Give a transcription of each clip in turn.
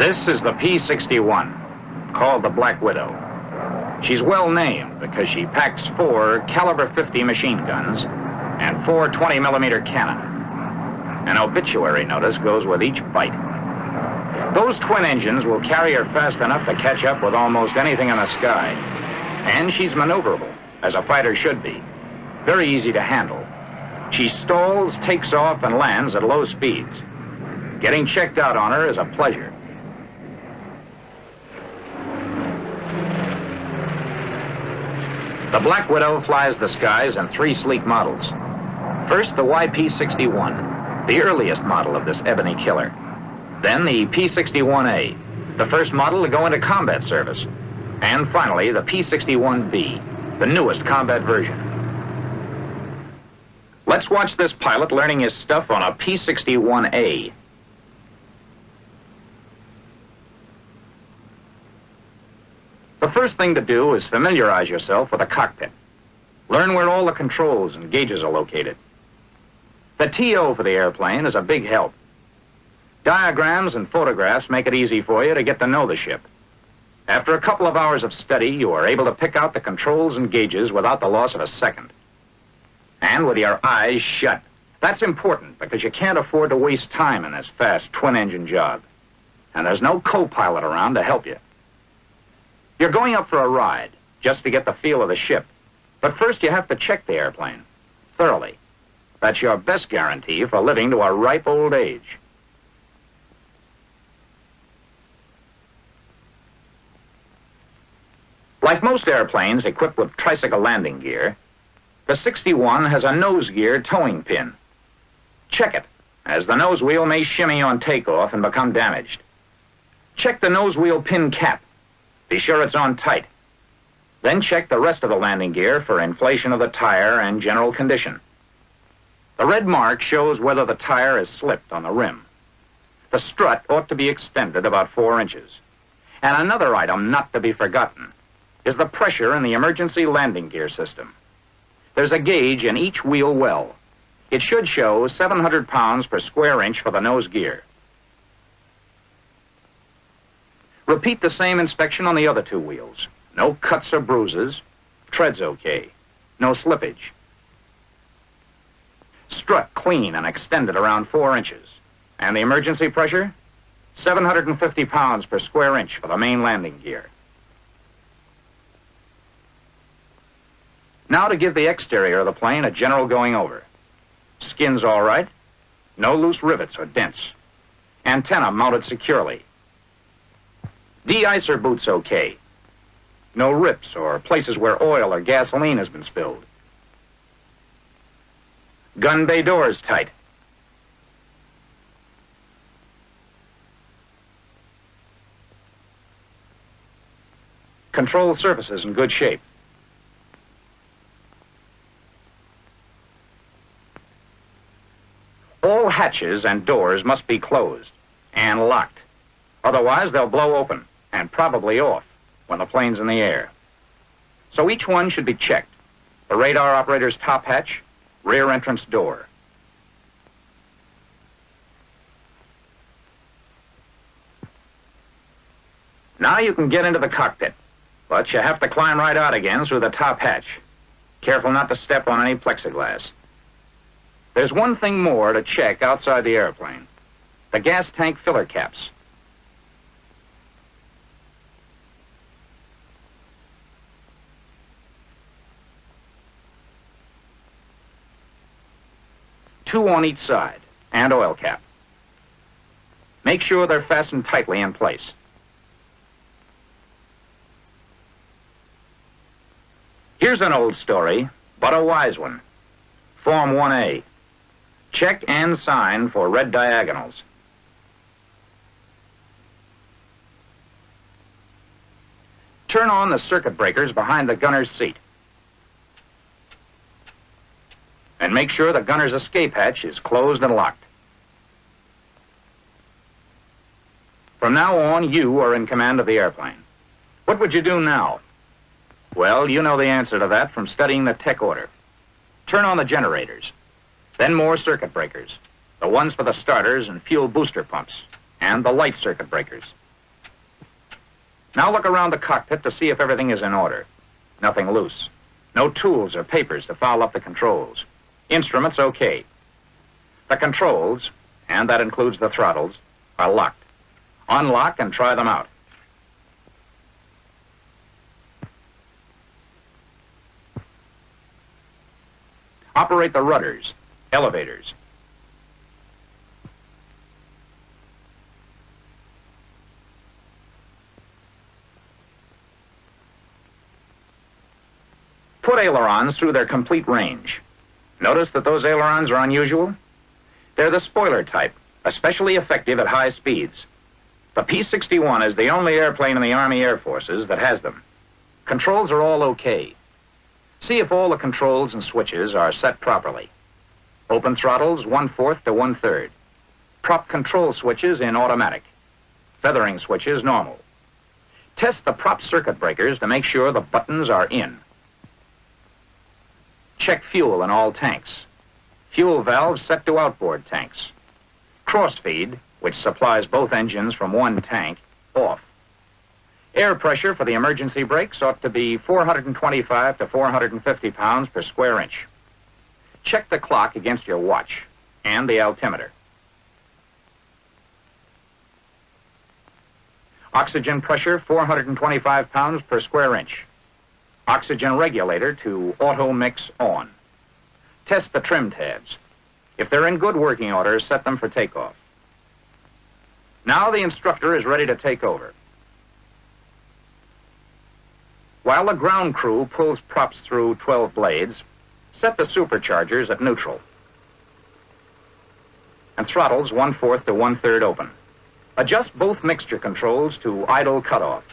This is the P-61, called the Black Widow. She's well named because she packs 4 caliber 50 machine guns and 4 20mm cannon. An obituary notice goes with each bite. Those twin engines will carry her fast enough to catch up with almost anything in the sky. And she's maneuverable, as a fighter should be. Very easy to handle. She stalls, takes off, and lands at low speeds. Getting checked out on her is a pleasure. The Black Widow flies the skies in 3 sleek models. First, the YP-61, the earliest model of this ebony killer. Then the P-61A, the first model to go into combat service. And finally, the P-61B, the newest combat version. Let's watch this pilot learning his stuff on a P-61A. The first thing to do is familiarize yourself with a cockpit. Learn where all the controls and gauges are located. The TO for the airplane is a big help. Diagrams and photographs make it easy for you to get to know the ship. After a couple of hours of study, you are able to pick out the controls and gauges without the loss of a second. And with your eyes shut. That's important because you can't afford to waste time in this fast twin-engine job. And there's no co-pilot around to help you. You're going up for a ride, just to get the feel of the ship. But first you have to check the airplane, thoroughly. That's your best guarantee for living to a ripe old age. Like most airplanes equipped with tricycle landing gear, the 61 has a nose gear towing pin. Check it, as the nose wheel may shimmy on takeoff and become damaged. Check the nose wheel pin cap. Be sure it's on tight. Then check the rest of the landing gear for inflation of the tire and general condition. The red mark shows whether the tire is slipped on the rim. The strut ought to be extended about 4 inches. And another item not to be forgotten is the pressure in the emergency landing gear system. There's a gauge in each wheel well. It should show 700 pounds per square inch for the nose gear. Repeat the same inspection on the other 2 wheels. No cuts or bruises. Tread's okay. No slippage. Strut clean and extended around 4 inches. And the emergency pressure? 750 pounds per square inch for the main landing gear. Now to give the exterior of the plane a general going over. Skin's all right. No loose rivets or dents. Antenna mounted securely. De-icer boots okay. No rips or places where oil or gasoline has been spilled. Gun bay doors tight. Control surfaces in good shape. All hatches and doors must be closed and locked. Otherwise, they'll blow open and probably off when the plane's in the air. So each one should be checked. The radar operator's top hatch, rear entrance door. Now you can get into the cockpit, but you have to climb right out again through the top hatch. Careful not to step on any plexiglass. There's one thing more to check outside the airplane. The gas tank filler caps. Two on each side, and oil cap. Make sure they're fastened tightly in place. Here's an old story, but a wise one. Form 1A. Check and sign for red diagonals. Turn on the circuit breakers behind the gunner's seat. And make sure the gunner's escape hatch is closed and locked. From now on, you are in command of the airplane. What would you do now? Well, you know the answer to that from studying the tech order. Turn on the generators, then more circuit breakers, the ones for the starters and fuel booster pumps, and the light circuit breakers. Now look around the cockpit to see if everything is in order. Nothing loose. No tools or papers to foul up the controls. Instruments okay. The controls, and that includes the throttles, are locked. Unlock and try them out. Operate the rudders, elevators. Put ailerons through their complete range. Notice that those ailerons are unusual? They're the spoiler type, especially effective at high speeds. The P-61 is the only airplane in the Army Air Forces that has them. Controls are all okay. See if all the controls and switches are set properly. Open throttles 1/4 to 1/3. Prop control switches in automatic. Feathering switches normal. Test the prop circuit breakers to make sure the buttons are in. Check fuel in all tanks. Fuel valves set to outboard tanks. Cross-feed, which supplies both engines from one tank, off. Air pressure for the emergency brakes ought to be 425 to 450 pounds per square inch. Check the clock against your watch and the altimeter. Oxygen pressure 425 pounds per square inch. Oxygen regulator to auto mix on. Test the trim tabs. If they're in good working order, set them for takeoff. Now the instructor is ready to take over. While the ground crew pulls props through 12 blades, set the superchargers at neutral and throttles 1/4 to 1/3 open. Adjust both mixture controls to idle cutoff.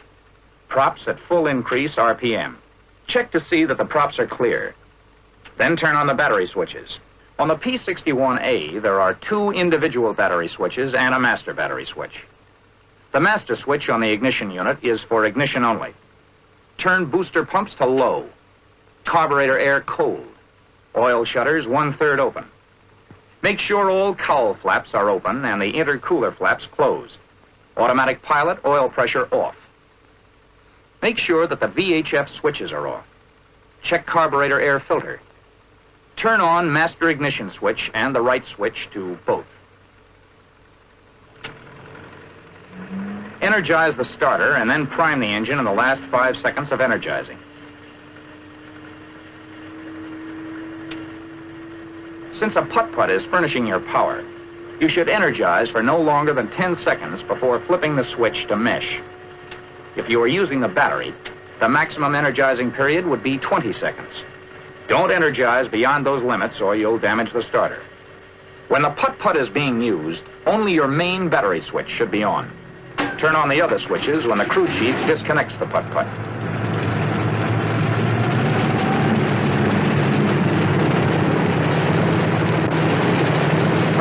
Props at full increase RPM. Check to see that the props are clear. Then turn on the battery switches. On the P-61A, there are 2 individual battery switches and a master battery switch. The master switch on the ignition unit is for ignition only. Turn booster pumps to low. Carburetor air cold. Oil shutters 1/3 open. Make sure all cowl flaps are open and the intercooler flaps closed. Automatic pilot oil pressure off. Make sure that the VHF switches are off. Check carburetor air filter. Turn on master ignition switch and the right switch to both. Energize the starter and then prime the engine in the last 5 seconds of energizing. Since a putt-putt is furnishing your power, you should energize for no longer than 10 seconds before flipping the switch to mesh. If you are using the battery, the maximum energizing period would be 20 seconds. Don't energize beyond those limits or you'll damage the starter. When the putt-putt is being used, only your main battery switch should be on. Turn on the other switches when the crew chief disconnects the putt-putt.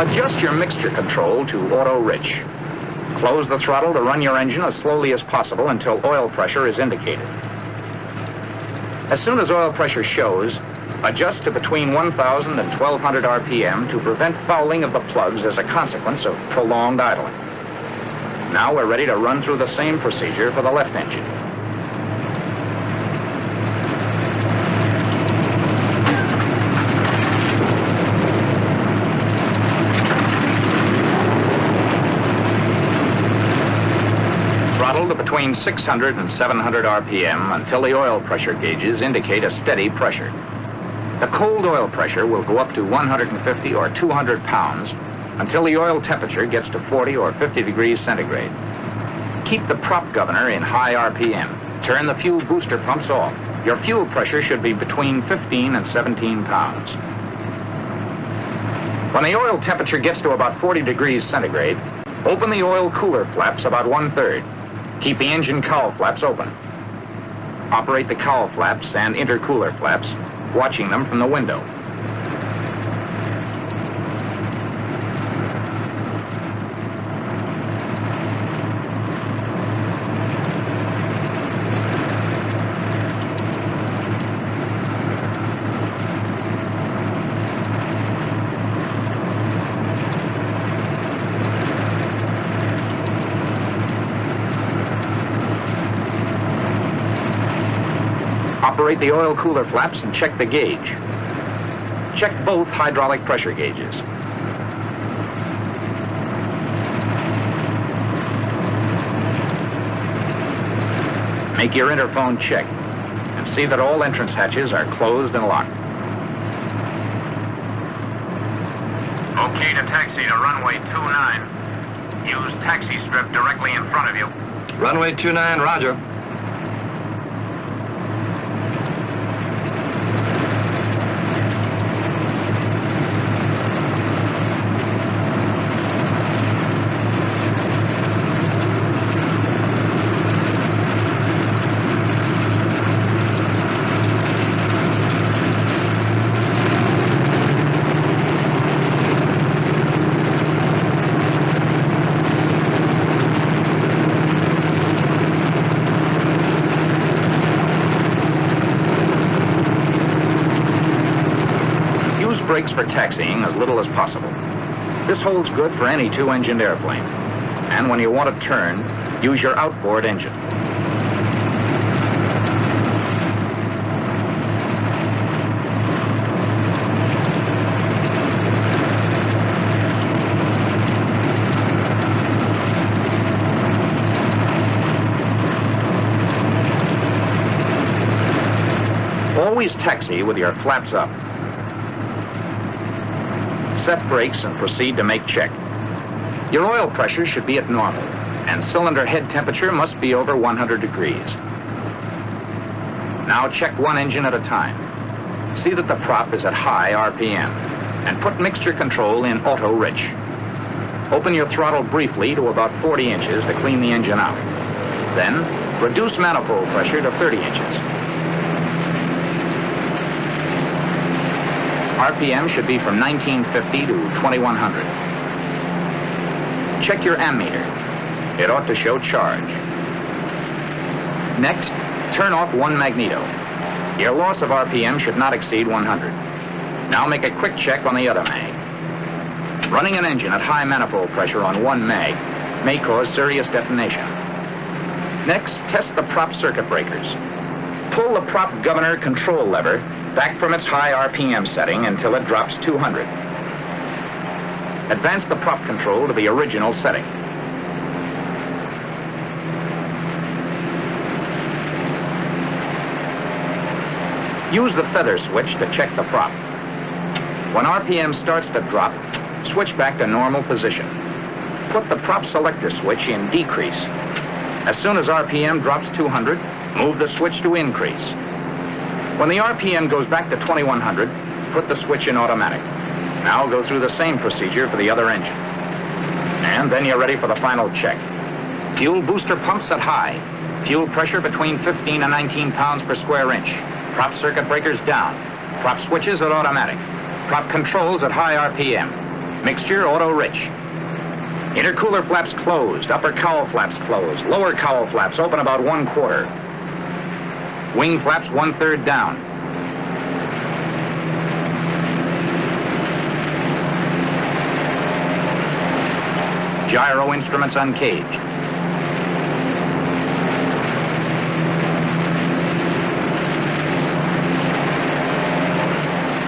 Adjust your mixture control to auto-rich. Close the throttle to run your engine as slowly as possible until oil pressure is indicated. As soon as oil pressure shows, adjust to between 1,000 and 1,200 RPM to prevent fouling of the plugs as a consequence of prolonged idling. Now we're ready to run through the same procedure for the left engine. Throttle to between 600 and 700 RPM until the oil pressure gauges indicate a steady pressure. The cold oil pressure will go up to 150 or 200 pounds until the oil temperature gets to 40 or 50 degrees centigrade. Keep the prop governor in high RPM. Turn the fuel booster pumps off. Your fuel pressure should be between 15 and 17 pounds. When the oil temperature gets to about 40 degrees centigrade, open the oil cooler flaps about 1/3. Keep the engine cowl flaps open. Operate the cowl flaps and intercooler flaps, watching them from the window. Operate the oil cooler flaps and check the gauge. Check both hydraulic pressure gauges. Make your interphone check and see that all entrance hatches are closed and locked. Okay to taxi to runway 29. Use taxi strip directly in front of you. Runway 29, roger. Brakes for taxiing as little as possible. This holds good for any two-engined airplane. And when you want to turn, use your outboard engine. Always taxi with your flaps up. Set brakes and proceed to make check. Your oil pressure should be at normal, and cylinder head temperature must be over 100 degrees. Now check one engine at a time. See that the prop is at high RPM, and put mixture control in auto rich. Open your throttle briefly to about 40 inches to clean the engine out. Then, reduce manifold pressure to 30 inches. RPM should be from 1950 to 2100. Check your ammeter. It ought to show charge. Next, turn off one magneto. Your loss of RPM should not exceed 100. Now make a quick check on the other mag. Running an engine at high manifold pressure on one mag may cause serious detonation. Next, test the prop circuit breakers. Pull the prop governor control lever back from its high RPM setting until it drops 200. Advance the prop control to the original setting. Use the feather switch to check the prop. When RPM starts to drop, switch back to normal position. Put the prop selector switch in decrease. As soon as RPM drops 200, move the switch to increase. When the RPM goes back to 2100, put the switch in automatic. Now go through the same procedure for the other engine. And then you're ready for the final check. Fuel booster pumps at high. Fuel pressure between 15 and 19 pounds per square inch. Prop circuit breakers down. Prop switches at automatic. Prop controls at high RPM. Mixture auto rich. Intercooler flaps closed. Upper cowl flaps closed. Lower cowl flaps open about 1/4. Wing flaps 1/3 down. Gyro instruments uncaged.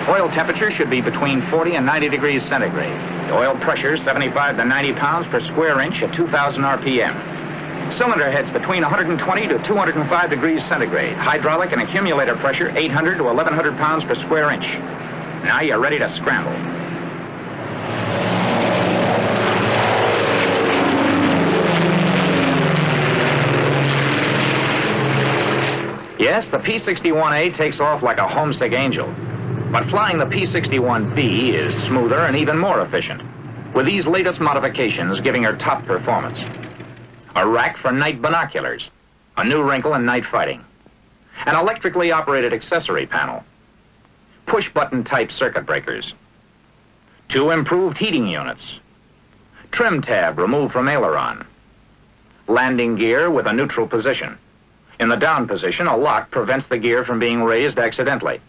Oil temperature should be between 40 and 90 degrees centigrade. The oil pressure 75 to 90 pounds per square inch at 2,000 RPM. Cylinder heads between 120 to 205 degrees centigrade. Hydraulic and accumulator pressure 800 to 1,100 pounds per square inch. Now you're ready to scramble. Yes, the P-61A takes off like a homesick angel. But flying the P-61B is smoother and even more efficient, with these latest modifications giving her top performance. A rack for night binoculars, a new wrinkle in night fighting, an electrically operated accessory panel, push-button type circuit breakers, 2 improved heating units, trim tab removed from aileron, landing gear with a neutral position. In the down position, a lock prevents the gear from being raised accidentally.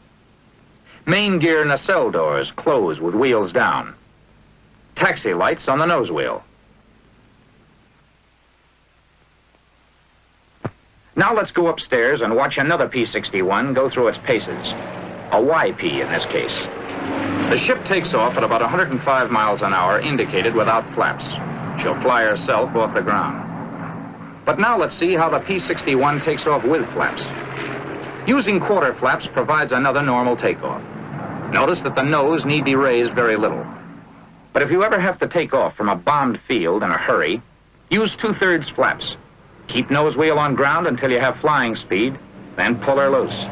Main gear nacelle doors close with wheels down. Taxi lights on the nose wheel. Now let's go upstairs and watch another P-61 go through its paces. A YP in this case. The ship takes off at about 105 miles an hour, indicated without flaps. She'll fly herself off the ground. But now let's see how the P-61 takes off with flaps. Using quarter flaps provides another normal takeoff. Notice that the nose need be raised very little. But if you ever have to take off from a bombed field in a hurry, use 2/3 flaps. Keep nose wheel on ground until you have flying speed, then pull her loose.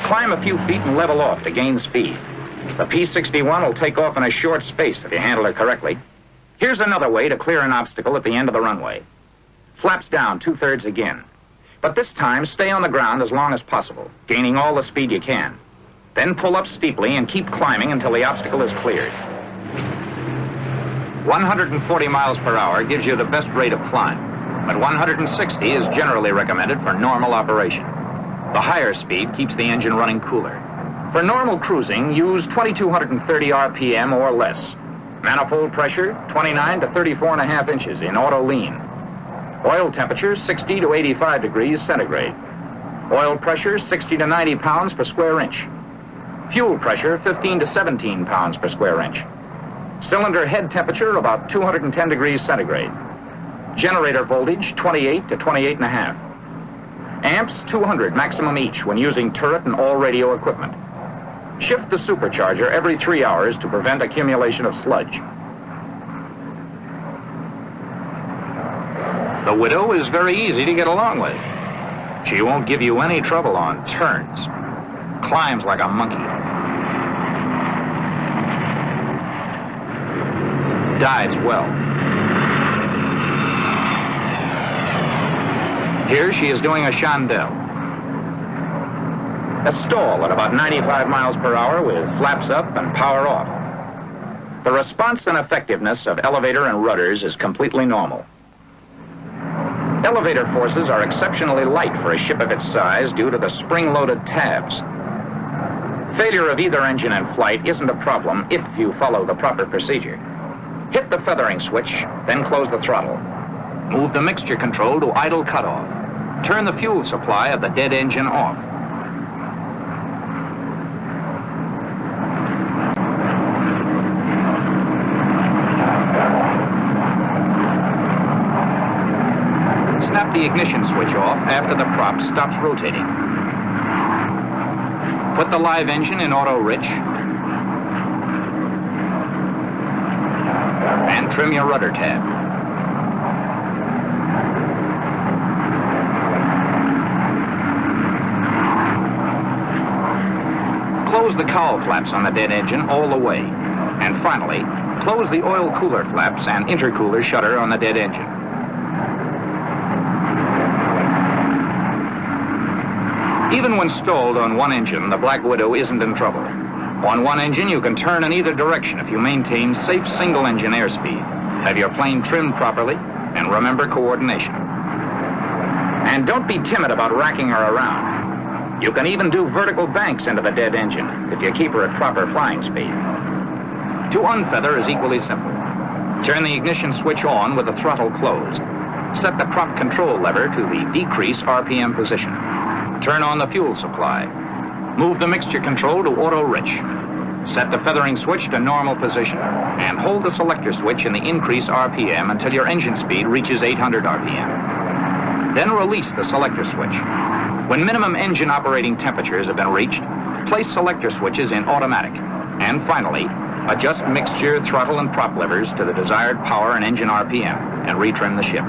Climb a few feet and level off to gain speed. The P-61 will take off in a short space if you handle her correctly. Here's another way to clear an obstacle at the end of the runway. Flaps down 2/3 again. But this time, stay on the ground as long as possible, gaining all the speed you can. Then pull up steeply and keep climbing until the obstacle is cleared. 140 miles per hour gives you the best rate of climb, but 160 is generally recommended for normal operation. The higher speed keeps the engine running cooler. For normal cruising, use 2230 RPM or less. Manifold pressure, 29 to 34.5 inches in auto lean. Oil temperature, 60 to 85 degrees centigrade. Oil pressure, 60 to 90 pounds per square inch. Fuel pressure, 15 to 17 pounds per square inch. Cylinder head temperature, about 210 degrees centigrade. Generator voltage, 28 to 28.5. Amps, 200 maximum each when using turret and all radio equipment. Shift the supercharger every 3 hours to prevent accumulation of sludge. The Widow is very easy to get along with. She won't give you any trouble on turns. Climbs like a monkey. Dives well. Here she is doing a chandelle. A stall at about 95 miles per hour with flaps up and power off. The response and effectiveness of elevator and rudders is completely normal. Elevator forces are exceptionally light for a ship of its size due to the spring-loaded tabs. Failure of either engine in flight isn't a problem if you follow the proper procedure. Hit the feathering switch, then close the throttle. Move the mixture control to idle cutoff. Turn the fuel supply of the dead engine off. Snap the ignition switch off after the prop stops rotating. Put the live engine in auto rich. And trim your rudder tab. Close the cowl flaps on the dead engine all the way. And finally, close the oil cooler flaps and intercooler shutter on the dead engine. Even when stalled on one engine, the Black Widow isn't in trouble. On one engine, you can turn in either direction if you maintain safe single-engine airspeed, have your plane trimmed properly, and remember coordination. And don't be timid about racking her around. You can even do vertical banks into the dead engine if you keep her at proper flying speed. To unfeather is equally simple. Turn the ignition switch on with the throttle closed. Set the prop control lever to the decrease RPM position. Turn on the fuel supply. Move the mixture control to auto rich. Set the feathering switch to normal position and hold the selector switch in the increase RPM until your engine speed reaches 800 RPM. Then release the selector switch. When minimum engine operating temperatures have been reached, place selector switches in automatic. And finally, adjust mixture, throttle, and prop levers to the desired power and engine RPM and retrim the ship.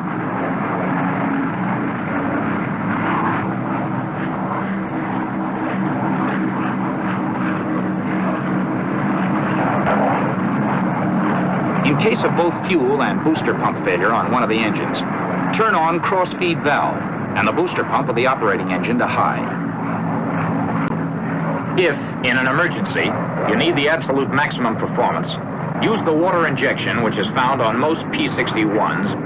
In case of both fuel and booster pump failure on one of the engines, turn on cross-feed valve and the booster pump of the operating engine to high. If, in an emergency, you need the absolute maximum performance, use the water injection, which is found on most P-61s.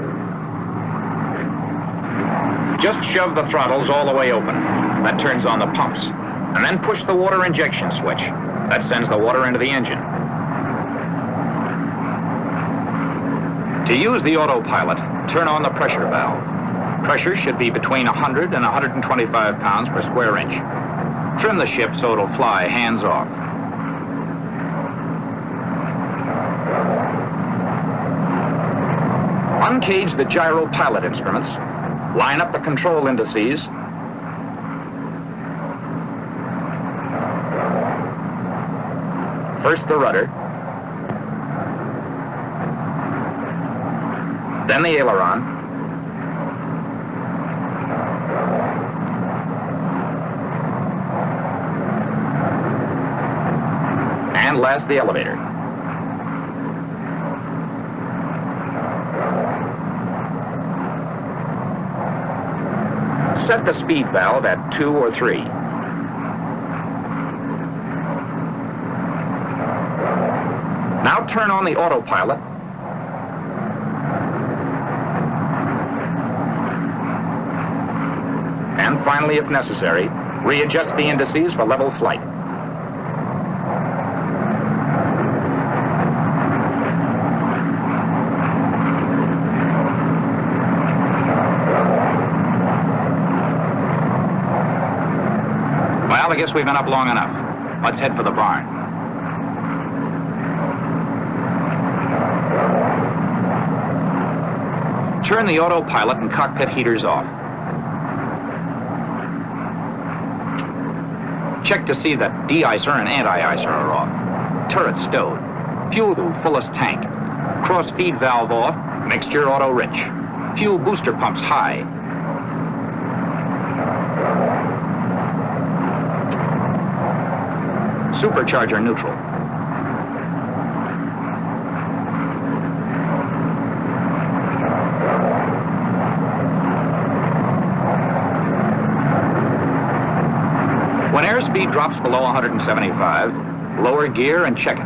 Just shove the throttles all the way open. That turns on the pumps. And then push the water injection switch. That sends the water into the engine. To use the autopilot, turn on the pressure valve. Pressure should be between 100 and 125 pounds per square inch. Trim the ship so it'll fly hands off. Uncage the gyro pilot instruments. Line up the control indices. First the rudder. Then the aileron. And last the elevator. Set the speed valve at 2 or 3. Now turn on the autopilot. And finally, if necessary, readjust the indices for level flight. Well, I guess we've been up long enough. Let's head for the barn. Turn the autopilot and cockpit heaters off. Check to see that de-icer and anti-icer are off. Turret stowed. Fuel to fullest tank. Cross feed valve off. Mixture auto rich. Fuel booster pumps high. Supercharger neutral. When airspeed drops below 175, lower gear and check it.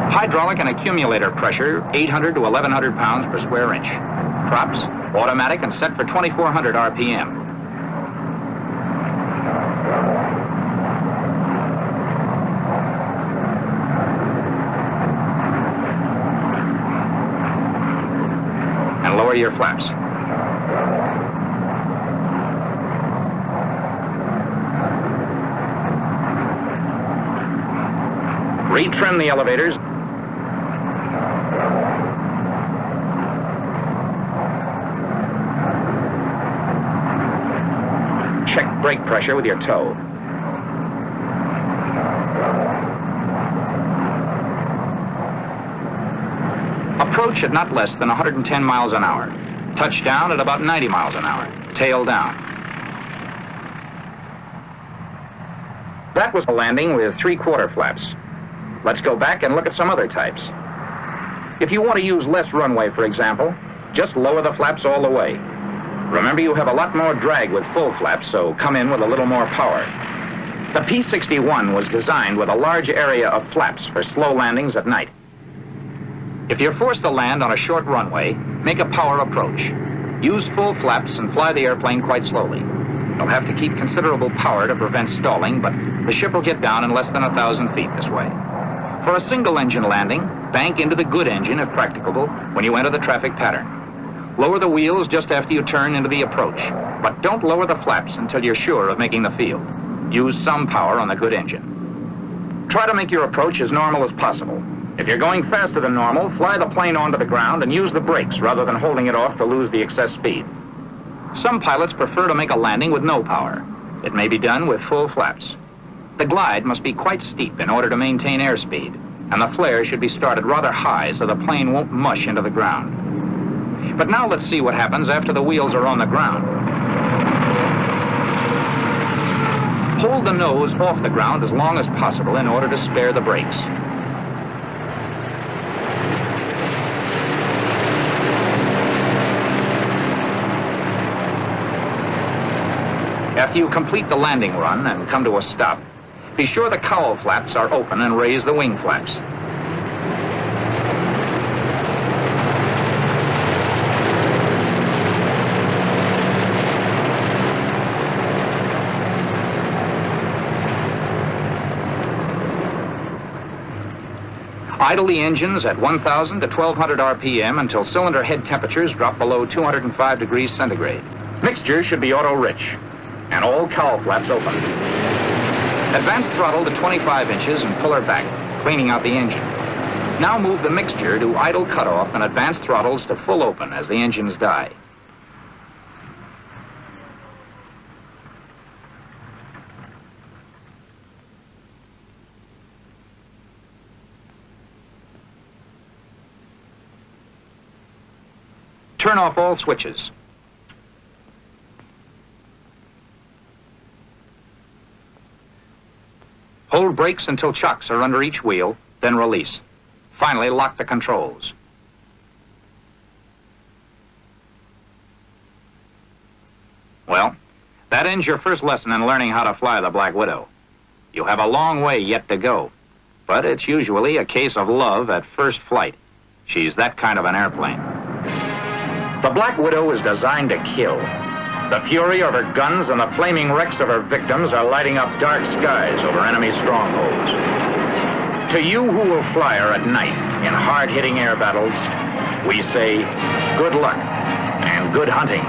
Hydraulic and accumulator pressure, 800 to 1,100 pounds per square inch. Props, automatic and set for 2,400 RPM. And lower your flaps. Retrim the elevators. Check brake pressure with your toe. Approach at not less than 110 miles an hour. Touchdown at about 90 miles an hour. Tail down. That was a landing with 3/4 flaps. Let's go back and look at some other types. If you want to use less runway, for example, just lower the flaps all the way. Remember, you have a lot more drag with full flaps, so come in with a little more power. The P-61 was designed with a large area of flaps for slow landings at night. If you're forced to land on a short runway, make a power approach. Use full flaps and fly the airplane quite slowly. You'll have to keep considerable power to prevent stalling, but the ship will get down in less than 1,000 feet this way. For a single-engine landing, bank into the good engine if practicable when you enter the traffic pattern. Lower the wheels just after you turn into the approach, but don't lower the flaps until you're sure of making the field. Use some power on the good engine. Try to make your approach as normal as possible. If you're going faster than normal, fly the plane onto the ground and use the brakes rather than holding it off to lose the excess speed. Some pilots prefer to make a landing with no power. It may be done with full flaps. The glide must be quite steep in order to maintain airspeed, and the flare should be started rather high so the plane won't mush into the ground. But now let's see what happens after the wheels are on the ground. Hold the nose off the ground as long as possible in order to spare the brakes. After you complete the landing run and come to a stop, be sure the cowl flaps are open and raise the wing flaps. Idle the engines at 1,000 to 1,200 RPM until cylinder head temperatures drop below 205 degrees centigrade. Mixture should be auto-rich, and all cowl flaps open. Advance throttle to 25 inches and pull her back, cleaning out the engine. Now move the mixture to idle cutoff and advance throttles to full open as the engines die. Turn off all switches. Hold brakes until chocks are under each wheel, then release. Finally, lock the controls. Well, that ends your first lesson in learning how to fly the Black Widow. You have a long way yet to go, but it's usually a case of love at first flight. She's that kind of an airplane. The Black Widow is designed to kill. The fury of her guns and the flaming wrecks of her victims are lighting up dark skies over enemy strongholds. To you who will fly her at night in hard-hitting air battles, we say good luck and good hunting.